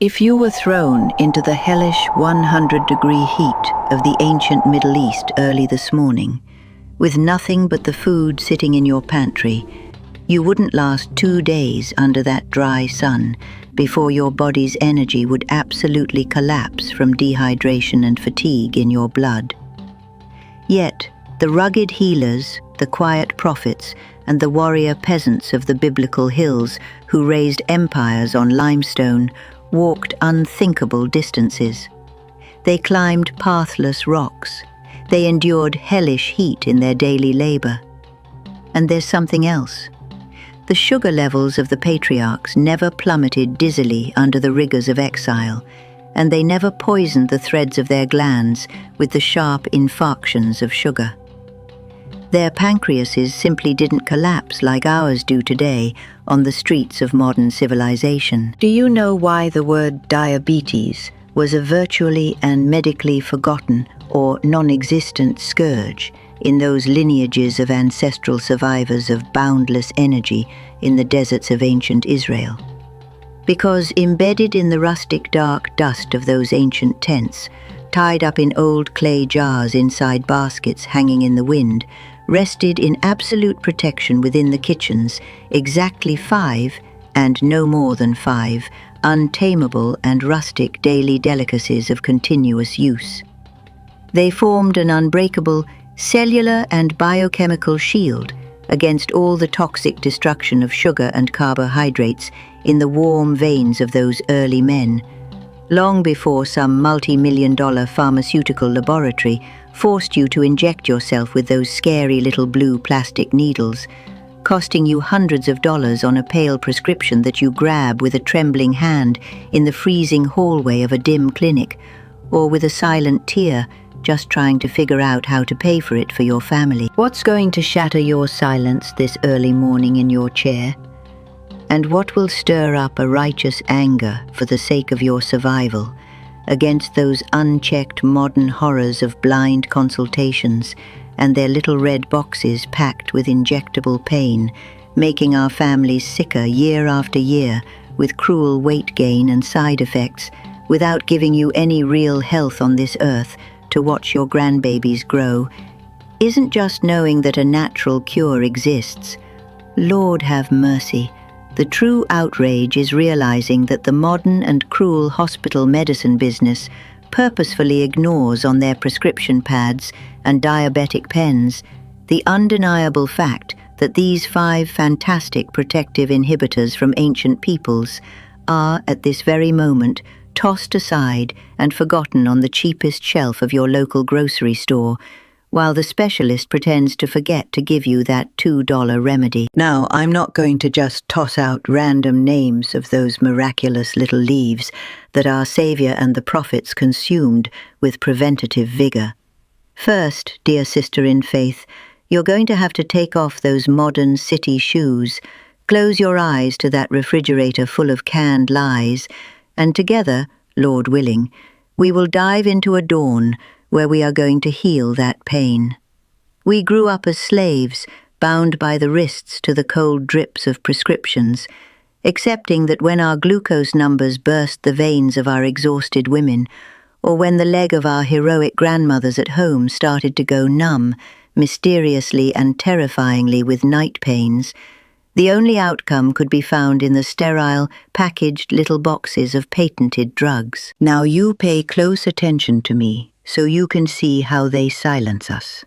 If you were thrown into the hellish 100-degree heat of the ancient Middle East early this morning, with nothing but the food sitting in your pantry, you wouldn't last 2 days under that dry sun before your body's energy would absolutely collapse from dehydration and fatigue in your blood. Yet, the rugged healers, the quiet prophets, and the warrior peasants of the biblical hills who raised empires on limestone walked unthinkable distances. They climbed pathless rocks. They endured hellish heat in their daily labor. And there's something else. The sugar levels of the patriarchs never plummeted dizzily under the rigors of exile, and they never poisoned the threads of their glands with the sharp infarctions of sugar. Their pancreases simply didn't collapse like ours do today on the streets of modern civilization. Do you know why the word diabetes was a virtually and medically forgotten or non-existent scourge in those lineages of ancestral survivors of boundless energy in the deserts of ancient Israel? Because embedded in the rustic dark dust of those ancient tents, tied up in old clay jars inside baskets hanging in the wind, rested in absolute protection within the kitchens exactly 5, and no more than 5, untamable and rustic daily delicacies of continuous use. They formed an unbreakable cellular and biochemical shield against all the toxic destruction of sugar and carbohydrates in the warm veins of those early men, long before some multi-million-dollar pharmaceutical laboratory forced you to inject yourself with those scary little blue plastic needles, costing you hundreds of dollars on a pale prescription that you grab with a trembling hand in the freezing hallway of a dim clinic, or with a silent tear just trying to figure out how to pay for it for your family. What's going to shatter your silence this early morning in your chair? And what will stir up a righteous anger for the sake of your survival against those unchecked modern horrors of blind consultations and their little red boxes packed with injectable pain, making our families sicker year after year with cruel weight gain and side effects, without giving you any real health on this earth to watch your grandbabies grow? Isn't just knowing that a natural cure exists. Lord have mercy. The true outrage is realizing that the modern and cruel hospital medicine business purposefully ignores on their prescription pads and diabetic pens the undeniable fact that these 5 fantastic protective inhibitors from ancient peoples are, at this very moment, tossed aside and forgotten on the cheapest shelf of your local grocery store, while the specialist pretends to forget to give you that $2 remedy. Now, I'm not going to just toss out random names of those miraculous little leaves that our Savior and the prophets consumed with preventative vigor. First, dear sister in faith, you're going to have to take off those modern city shoes, close your eyes to that refrigerator full of canned lies, and together, Lord willing, we will dive into a dawn where we are going to heal that pain. We grew up as slaves, bound by the wrists to the cold drips of prescriptions, accepting that when our glucose numbers burst the veins of our exhausted women, or when the leg of our heroic grandmothers at home started to go numb, mysteriously and terrifyingly with night pains, the only outcome could be found in the sterile, packaged little boxes of patented drugs. Now you pay close attention to me, so you can see how they silence us.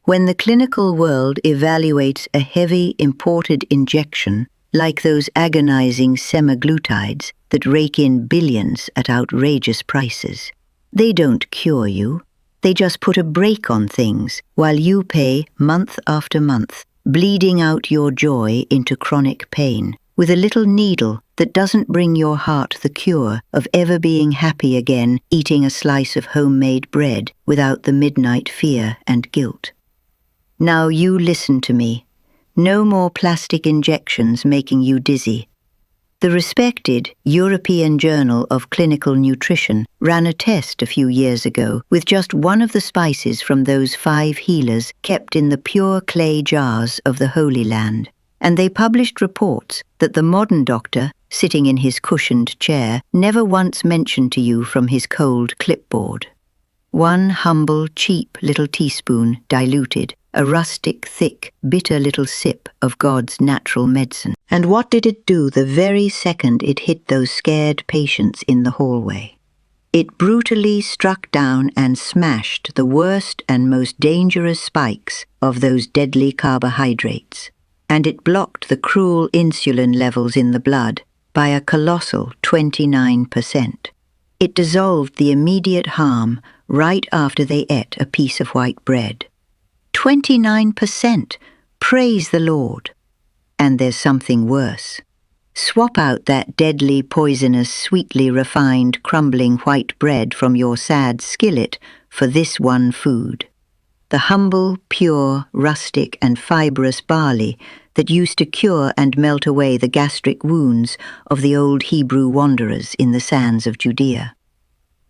When the clinical world evaluates a heavy imported injection, like those agonizing semaglutides that rake in billions at outrageous prices, they don't cure you. They just put a brake on things while you pay month after month, bleeding out your joy into chronic pain, with a little needle that doesn't bring your heart the cure of ever being happy again eating a slice of homemade bread without the midnight fear and guilt. Now you listen to me. No more plastic injections making you dizzy. The respected European Journal of Clinical Nutrition ran a test a few years ago with just one of the spices from those 5 healers kept in the pure clay jars of the Holy Land, and they published reports that the modern doctor sitting in his cushioned chair, never once mentioned to you from his cold clipboard. One humble, cheap little teaspoon diluted, a rustic, thick, bitter little sip of God's natural medicine. And what did it do the very second it hit those scared patients in the hallway? It brutally struck down and smashed the worst and most dangerous spikes of those deadly carbohydrates. And it blocked the cruel insulin levels in the blood by a colossal 29%. It dissolved the immediate harm right after they ate a piece of white bread. 29%! Praise the Lord! And there's something worse. Swap out that deadly, poisonous, sweetly refined, crumbling white bread from your sad skillet for this one food. The humble, pure, rustic and fibrous barley that used to cure and melt away the gastric wounds of the old Hebrew wanderers in the sands of Judea.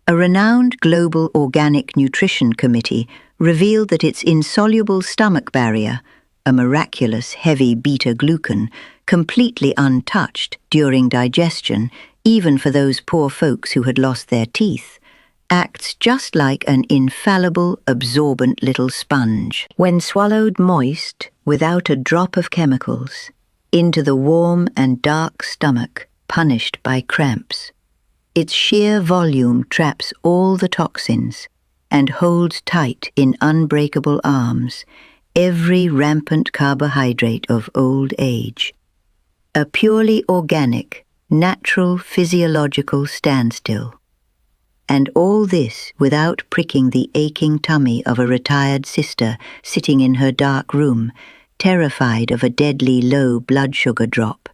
A renowned global organic nutrition committee revealed that its insoluble stomach barrier, a miraculous heavy beta-glucan, completely untouched during digestion, even for those poor folks who had lost their teeth, acts just like an infallible, absorbent little sponge. When swallowed moist, without a drop of chemicals, into the warm and dark stomach punished by cramps, its sheer volume traps all the toxins and holds tight in unbreakable arms every rampant carbohydrate of old age. A purely organic, natural physiological standstill. And all this without pricking the aching tummy of a retired sister sitting in her dark room, terrified of a deadly low blood sugar drop.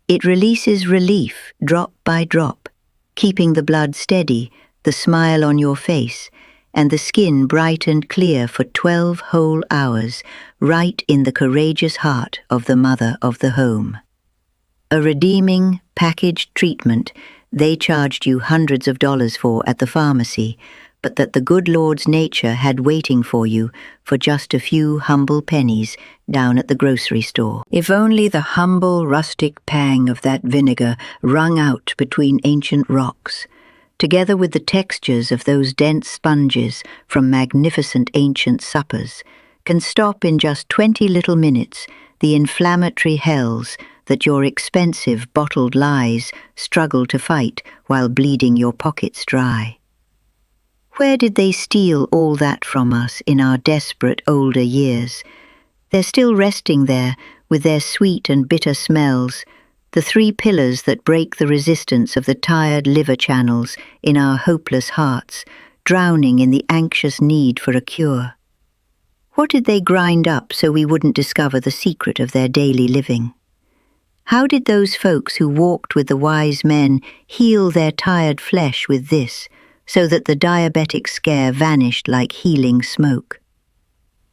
It releases relief drop by drop, keeping the blood steady, the smile on your face, and the skin bright and clear for 12 whole hours, right in the courageous heart of the mother of the home. A redeeming, packaged treatment they charged you hundreds of dollars for at the pharmacy, but that the good Lord's nature had waiting for you for just a few humble pennies down at the grocery store. If only the humble, rustic pang of that vinegar wrung out between ancient rocks, together with the textures of those dense sponges from magnificent ancient suppers, can stop in just 20 little minutes the inflammatory hells that your expensive bottled lies struggle to fight while bleeding your pockets dry. Where did they steal all that from us in our desperate older years? They're still resting there with their sweet and bitter smells, the three pillars that break the resistance of the tired liver channels in our hopeless hearts, drowning in the anxious need for a cure. What did they grind up so we wouldn't discover the secret of their daily living? How did those folks who walked with the wise men heal their tired flesh with this, so that the diabetic scare vanished like healing smoke?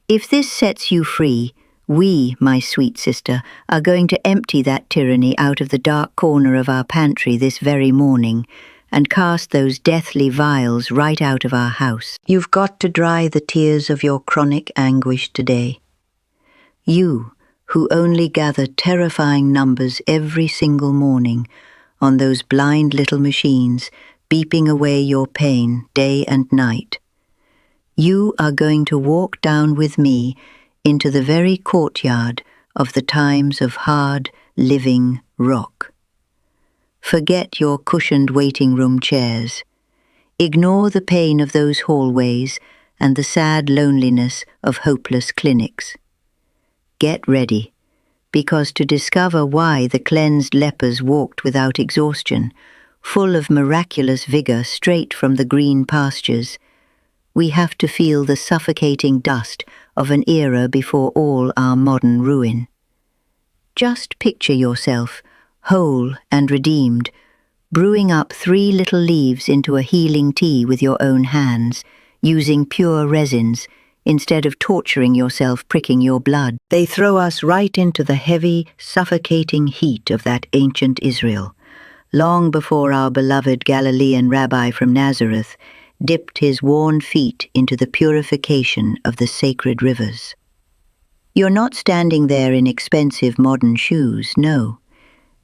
If this sets you free, we, my sweet sister, are going to empty that tyranny out of the dark corner of our pantry this very morning and cast those deathly vials right out of our house. You've got to dry the tears of your chronic anguish today. You, who only gather terrifying numbers every single morning on those blind little machines beeping away your pain day and night. You are going to walk down with me into the very courtyard of the times of hard, living rock. Forget your cushioned waiting room chairs. Ignore the pain of those hallways and the sad loneliness of hopeless clinics. Get ready, because to discover why the cleansed lepers walked without exhaustion, full of miraculous vigor straight from the green pastures, we have to feel the suffocating dust of an era before all our modern ruin. Just picture yourself, whole and redeemed, brewing up 3 little leaves into a healing tea with your own hands, using pure resins, instead of torturing yourself pricking your blood. They throw us right into the heavy, suffocating heat of that ancient Israel, long before our beloved Galilean rabbi from Nazareth dipped his worn feet into the purification of the sacred rivers. You're not standing there in expensive modern shoes, no.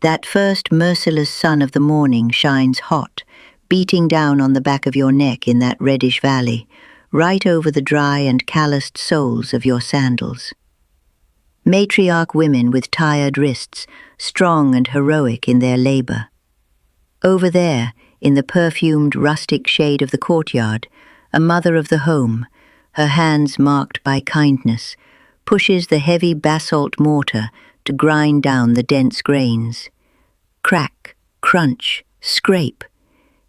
That first merciless sun of the morning shines hot, beating down on the back of your neck in that reddish valley, right over the dry and calloused soles of your sandals. Matriarch women with tired wrists, strong and heroic in their labor. Over there, in the perfumed rustic shade of the courtyard, a mother of the home, her hands marked by kindness, pushes the heavy basalt mortar to grind down the dense grains. Crack, crunch, scrape.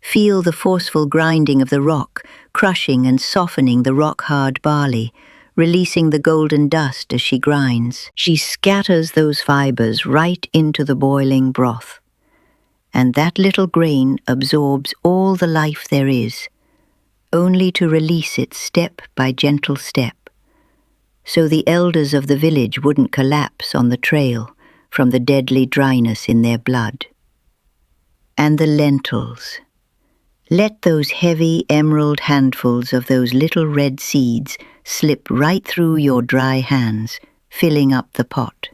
Feel the forceful grinding of the rock, crushing and softening the rock-hard barley, releasing the golden dust as she grinds. She scatters those fibers right into the boiling broth. And that little grain absorbs all the life there is, only to release it step by gentle step, so the elders of the village wouldn't collapse on the trail from the deadly dryness in their blood. And the lentils. Let those heavy emerald handfuls of those little red seeds slip right through your dry hands, filling up the pot.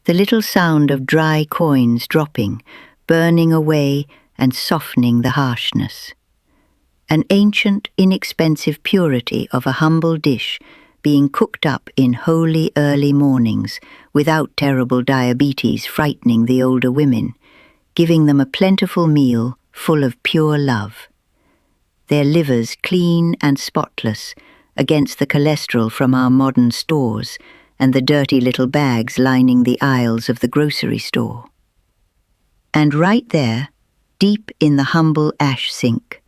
The little sound of dry coins dropping, burning away and softening the harshness. An ancient, inexpensive purity of a humble dish being cooked up in holy early mornings without terrible diabetes frightening the older women, giving them a plentiful meal full of pure love. Their livers clean and spotless against the cholesterol from our modern stores and the dirty little bags lining the aisles of the grocery store. And right there, deep in the humble ash sink,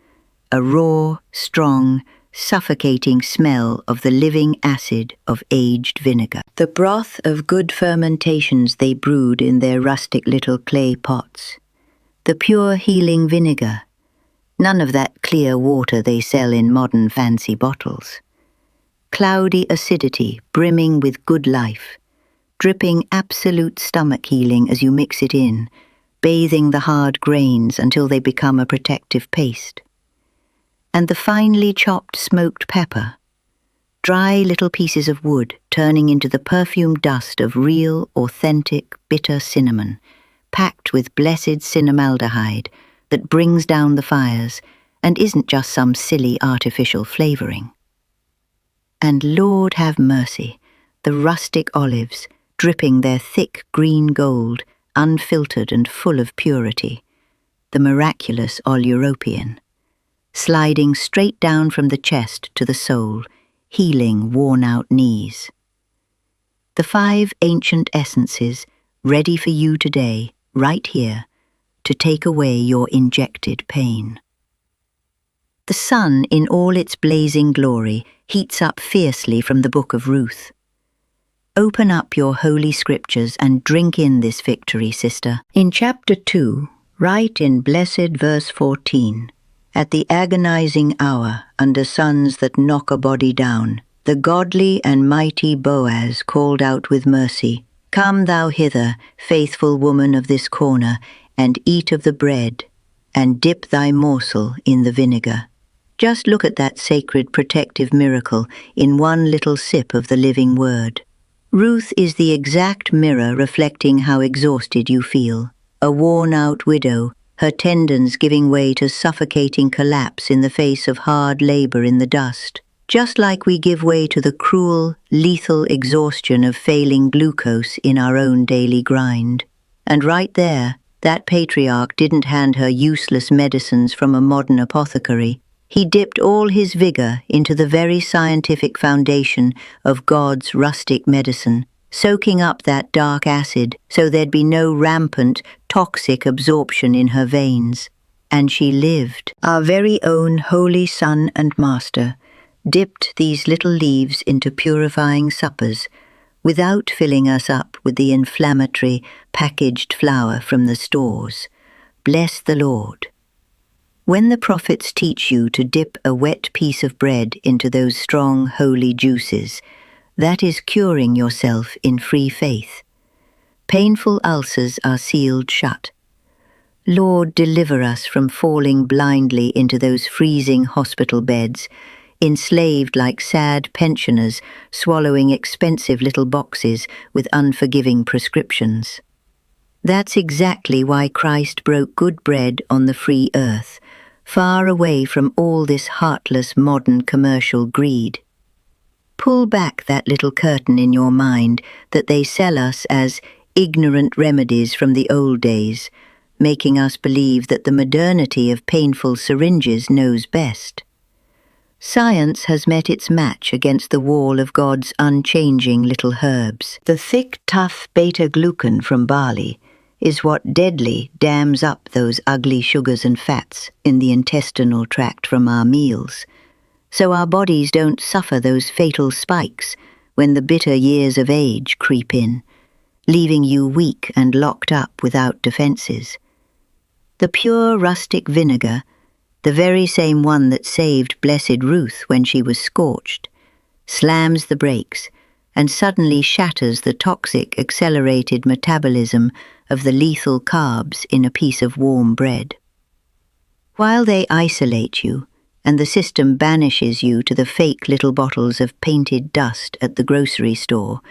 a raw, strong, suffocating smell of the living acid of aged vinegar. The broth of good fermentations they brewed in their rustic little clay pots. The pure healing vinegar, none of that clear water they sell in modern fancy bottles. Cloudy acidity brimming with good life, dripping absolute stomach healing as you mix it in, bathing the hard grains until they become a protective paste. And the finely chopped smoked pepper, dry little pieces of wood turning into the perfumed dust of real, authentic, bitter cinnamon, packed with blessed cinnamaldehyde that brings down the fires and isn't just some silly artificial flavoring. And Lord have mercy, the rustic olives, dripping their thick green gold, unfiltered and full of purity, the miraculous Oleuropean, sliding straight down from the chest to the sole, healing worn-out knees. The 5 ancient essences ready for you today, right here, to take away your injected pain. The sun, in all its blazing glory, heats up fiercely from the Book of Ruth. Open up your holy scriptures and drink in this victory, sister. In chapter 2, right in blessed verse 14, at the agonizing hour, under suns that knock a body down, the godly and mighty Boaz called out with mercy, "Come thou hither, faithful woman of this corner, and eat of the bread, and dip thy morsel in the vinegar." Just look at that sacred protective miracle in one little sip of the living word. Ruth is the exact mirror reflecting how exhausted you feel. A worn-out widow, her tendons giving way to suffocating collapse in the face of hard labor in the dust. Just like we give way to the cruel, lethal exhaustion of failing glucose in our own daily grind. And right there, that patriarch didn't hand her useless medicines from a modern apothecary. He dipped all his vigor into the very scientific foundation of God's rustic medicine, soaking up that dark acid so there'd be no rampant, toxic absorption in her veins. And she lived. Our very own holy Son and Master dipped these little leaves into purifying suppers, without filling us up with the inflammatory, packaged flour from the stores. Bless the Lord. When the prophets teach you to dip a wet piece of bread into those strong, holy juices, that is curing yourself in free faith. Painful ulcers are sealed shut. Lord, deliver us from falling blindly into those freezing hospital beds, enslaved like sad pensioners swallowing expensive little boxes with unforgiving prescriptions. That's exactly why Christ broke good bread on the free earth, far away from all this heartless modern commercial greed. Pull back that little curtain in your mind that they sell us as ignorant remedies from the old days, making us believe that the modernity of painful syringes knows best. Science has met its match against the wall of God's unchanging little herbs. The thick, tough beta-glucan from barley is what deadly dams up those ugly sugars and fats in the intestinal tract from our meals, so our bodies don't suffer those fatal spikes when the bitter years of age creep in, leaving you weak and locked up without defenses. The pure rustic vinegar, the very same one that saved Blessed Ruth when she was scorched, slams the brakes and suddenly shatters the toxic accelerated metabolism of the lethal carbs in a piece of warm bread. While they isolate you, and the system banishes you to the fake little bottles of painted dust at the grocery store,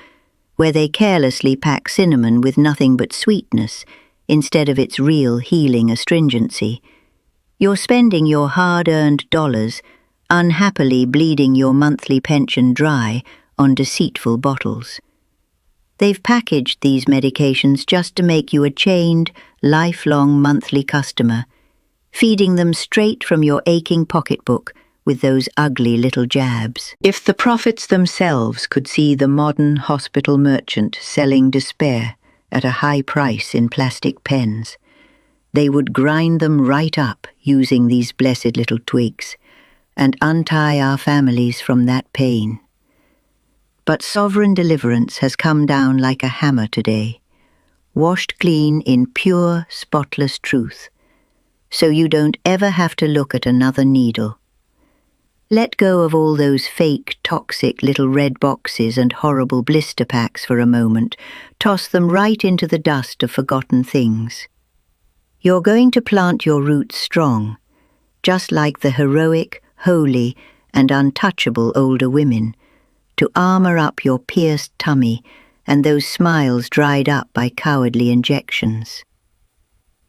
where they carelessly pack cinnamon with nothing but sweetness instead of its real healing astringency, you're spending your hard-earned dollars unhappily bleeding your monthly pension dry on deceitful bottles. They've packaged these medications just to make you a chained, lifelong monthly customer, feeding them straight from your aching pocketbook with those ugly little jabs. If the prophets themselves could see the modern hospital merchant selling despair at a high price in plastic pens, they would grind them right up using these blessed little twigs and untie our families from that pain. But sovereign deliverance has come down like a hammer today, washed clean in pure, spotless truth, so you don't ever have to look at another needle. Let go of all those fake, toxic little red boxes and horrible blister packs for a moment. Toss them right into the dust of forgotten things. You're going to plant your roots strong, just like the heroic, holy, and untouchable older women, to armor up your pierced tummy and those smiles dried up by cowardly injections.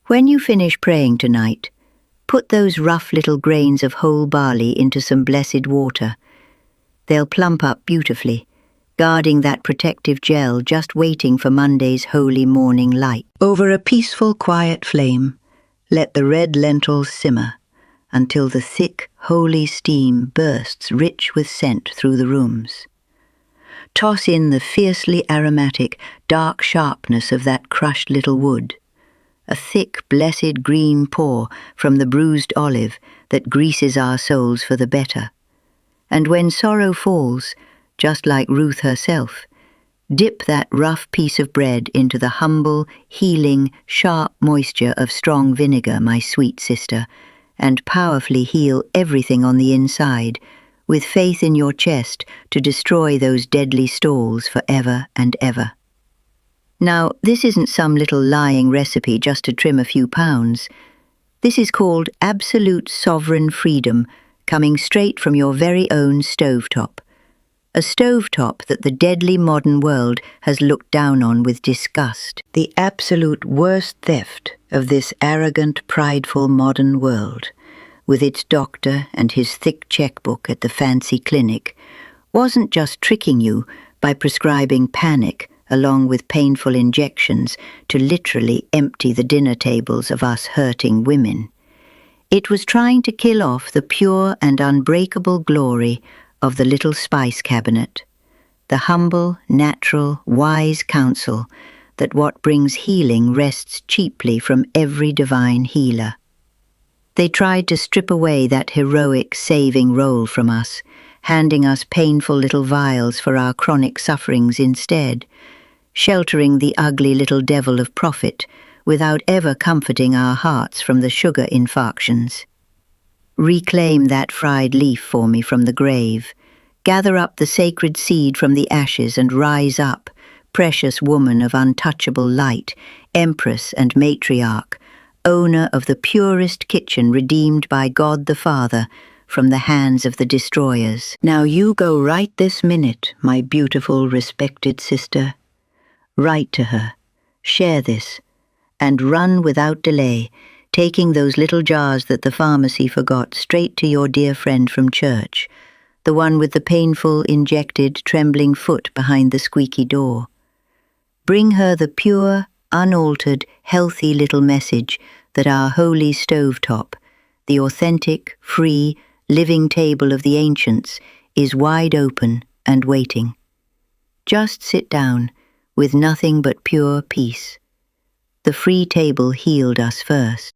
When you finish praying tonight, put those rough little grains of whole barley into some blessed water. They'll plump up beautifully, guarding that protective gel just waiting for Monday's holy morning light. Over a peaceful, quiet flame, let the red lentils simmer until the thick, holy steam bursts rich with scent through the rooms. Toss in the fiercely aromatic, dark sharpness of that crushed little wood, a thick, blessed green pour from the bruised olive that greases our souls for the better. And when sorrow falls, just like Ruth herself, dip that rough piece of bread into the humble, healing, sharp moisture of strong vinegar, my sweet sister, and powerfully heal everything on the inside, with faith in your chest to destroy those deadly stalls forever and ever. Now, this isn't some little lying recipe just to trim a few pounds. This is called absolute sovereign freedom, coming straight from your very own stovetop. A stovetop that the deadly modern world has looked down on with disgust. The absolute worst theft of this arrogant, prideful modern world, with its doctor and his thick checkbook at the fancy clinic, wasn't just tricking you by prescribing panic along with painful injections to literally empty the dinner tables of us hurting women. It was trying to kill off the pure and unbreakable glory of the little spice cabinet, the humble, natural, wise counsel that what brings healing rests cheaply from every divine healer. They tried to strip away that heroic saving role from us, handing us painful little vials for our chronic sufferings instead, sheltering the ugly little devil of profit without ever comforting our hearts from the sugar infarctions. Reclaim that fried leaf for me from the grave. Gather up the sacred seed from the ashes and rise up, precious woman of untouchable light, empress and matriarch, owner of the purest kitchen redeemed by God the Father from the hands of the destroyers. Now you go right this minute, my beautiful, respected sister. Write to her. Share this. and run without delay, taking those little jars that the pharmacy forgot straight to your dear friend from church, the one with the painful, injected, trembling foot behind the squeaky door. Bring her the pure, unaltered, healthy little message that our holy stovetop, the authentic, free, living table of the ancients, is wide open and waiting. Just sit down, with nothing but pure peace. The free table healed us first.